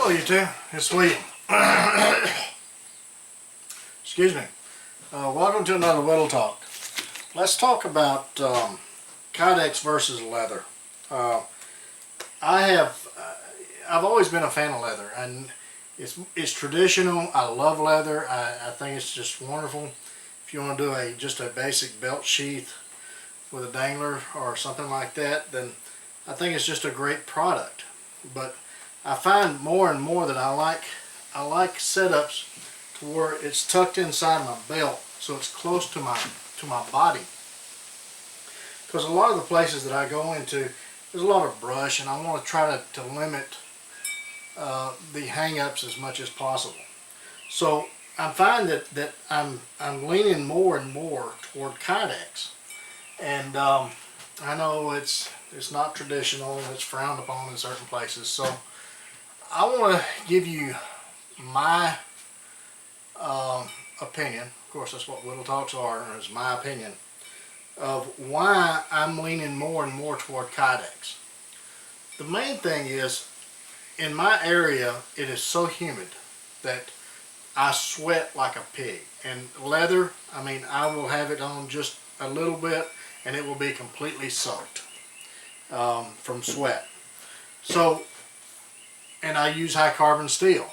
Hello YouTube, it's William. Excuse me. Welcome to another Whittle Talk. Let's talk about Kydex Vs Leather. I've always been a fan of leather, and it's traditional. I love leather. I think it's just wonderful. If you want to do just a basic belt sheath with a dangler or something like that, then I think it's just a great product. But I find more and more that I like setups to where it's tucked inside my belt, so it's close to my body. Because a lot of the places that I go into, there's a lot of brush, and I want to try to limit the hang-ups as much as possible. So I find that I'm leaning more and more toward Kydex, and I know it's not traditional, it's frowned upon in certain places. So I want to give you my opinion. Of course, that's what Whittle Talks are, is my opinion of why I'm leaning more and more toward Kydex. The main thing is, in my area, it is so humid that I sweat like a pig. And leather, I mean, I will have it on just a little bit and it will be completely soaked from sweat. So, and I use high carbon steel,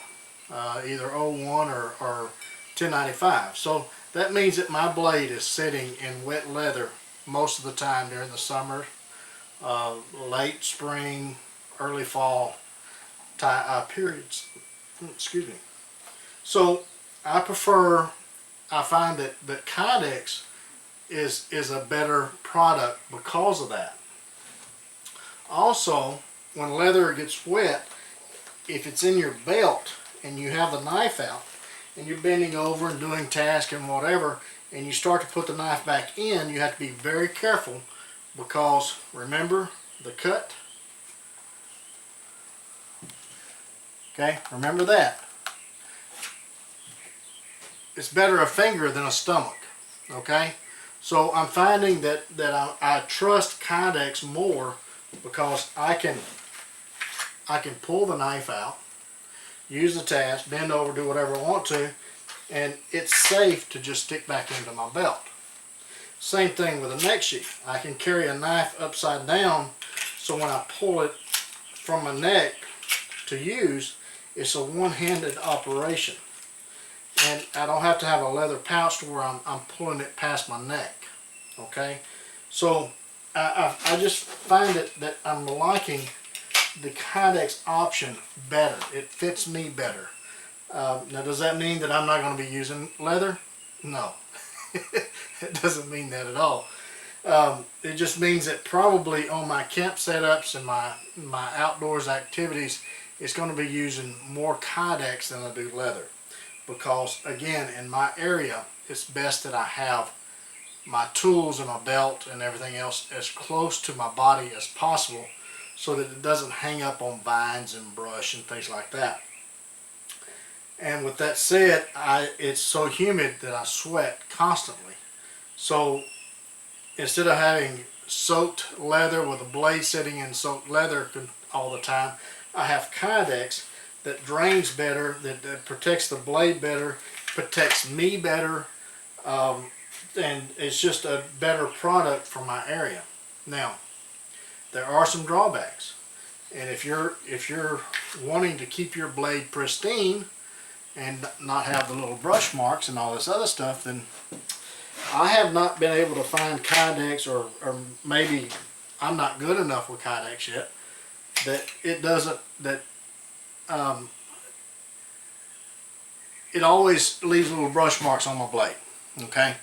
either 01 or 1095. So that means that my blade is sitting in wet leather most of the time during the summer, late spring, early fall periods. Excuse me. So I find that Kydex is a better product because of that. Also, when leather gets wet, if it's in your belt and you have the knife out and you're bending over and doing tasks and whatever, and you start to put the knife back in, you have to be very careful, because remember the cut? Okay, remember that. It's better a finger than a stomach. Okay, so I'm finding that I trust Kydex more because I can pull the knife out, use the task, bend over, do whatever I want to, and it's safe to just stick back into my belt. Same thing with a neck sheath. I can carry a knife upside down, so when I pull it from my neck to use, it's a one-handed operation. And I don't have to have a leather pouch to where I'm pulling it past my neck. Okay? So I just find that I'm liking the Kydex option better. It fits me better. Now, does that mean that I'm not going to be using leather? No. It doesn't mean that at all. It just means that probably on my camp setups and my outdoors activities, it's going to be using more Kydex than I do leather. Because, again, in my area, it's best that I have my tools and my belt and everything else as close to my body as possible, so that it doesn't hang up on vines and brush and things like that. And with that said, it's so humid that I sweat constantly. So instead of having soaked leather with a blade sitting in soaked leather all the time, I have Kydex that drains better, that protects the blade better, protects me better, and it's just a better product for my area. Now, there are some drawbacks, and if you're wanting to keep your blade pristine and not have the little brush marks and all this other stuff, then I have not been able to find Kydex, or maybe I'm not good enough with Kydex yet, that it doesn't, it always leaves little brush marks on my blade. Okay,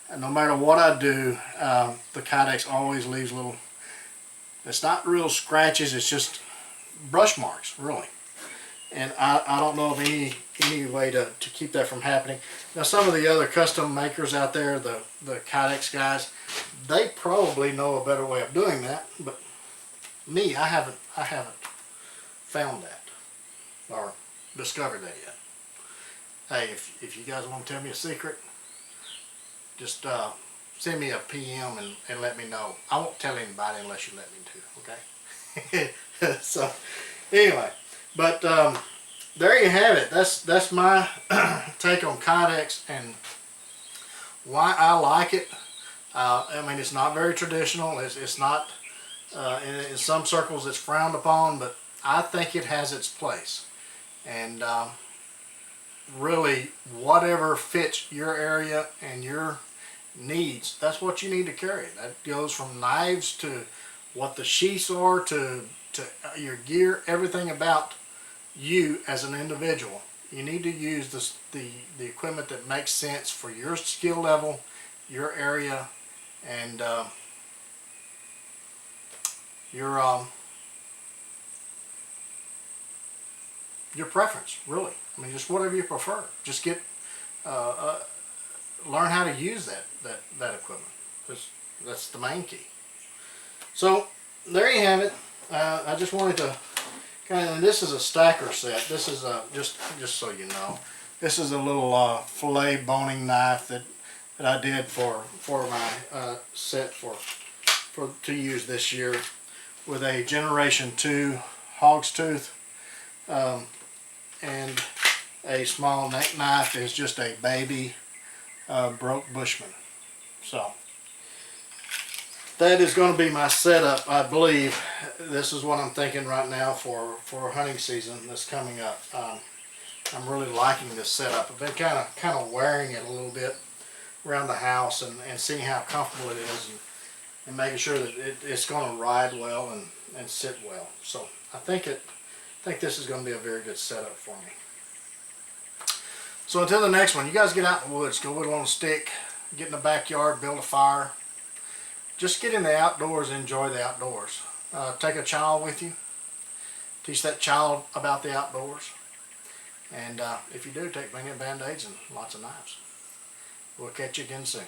and no matter what I do, the Kydex always leaves little, it's not real scratches, it's just brush marks, really. And I don't know of any way to keep that from happening. Now, some of the other custom makers out there, the Kydex guys, they probably know a better way of doing that, but me, I haven't found that or discovered that yet. Hey, if you guys want to tell me a secret, just send me a PM and let me know. I won't tell anybody unless you let me to, okay? So, anyway, but there you have it. That's my take on Kydex and why I like it. I mean, it's not very traditional. It's not, in some circles it's frowned upon, but I think it has its place. And really, whatever fits your area and your needs, that's what you need to carry. That goes from knives to what the sheaths are to your gear, everything about you as an individual. You need to use the equipment that makes sense for your skill level, your area, and your preference, really. I mean, just whatever you prefer. Just get learn how to use that equipment. That's the main key. So there you have it. I just wanted to kind of, and this is a stacker set. This is just so you know, this is a little fillet boning knife that I did for my set to use this year, with a Generation 2 hog's tooth, and a small neck knife is just a baby broke Bushman. So that is going to be my setup, I believe. This is what I'm thinking right now for hunting season that's coming up. I'm really liking this setup. I've been kind of wearing it a little bit around the house and seeing how comfortable it is, and making sure that it's going to ride well and sit well. So I think this is going to be a very good setup for me. So until the next one, you guys get out in the woods, go whittle on a stick, get in the backyard, build a fire. Just get in the outdoors and enjoy the outdoors. Take a child with you. Teach that child about the outdoors. And if you do, bring in Band-Aids and lots of knives. We'll catch you again soon.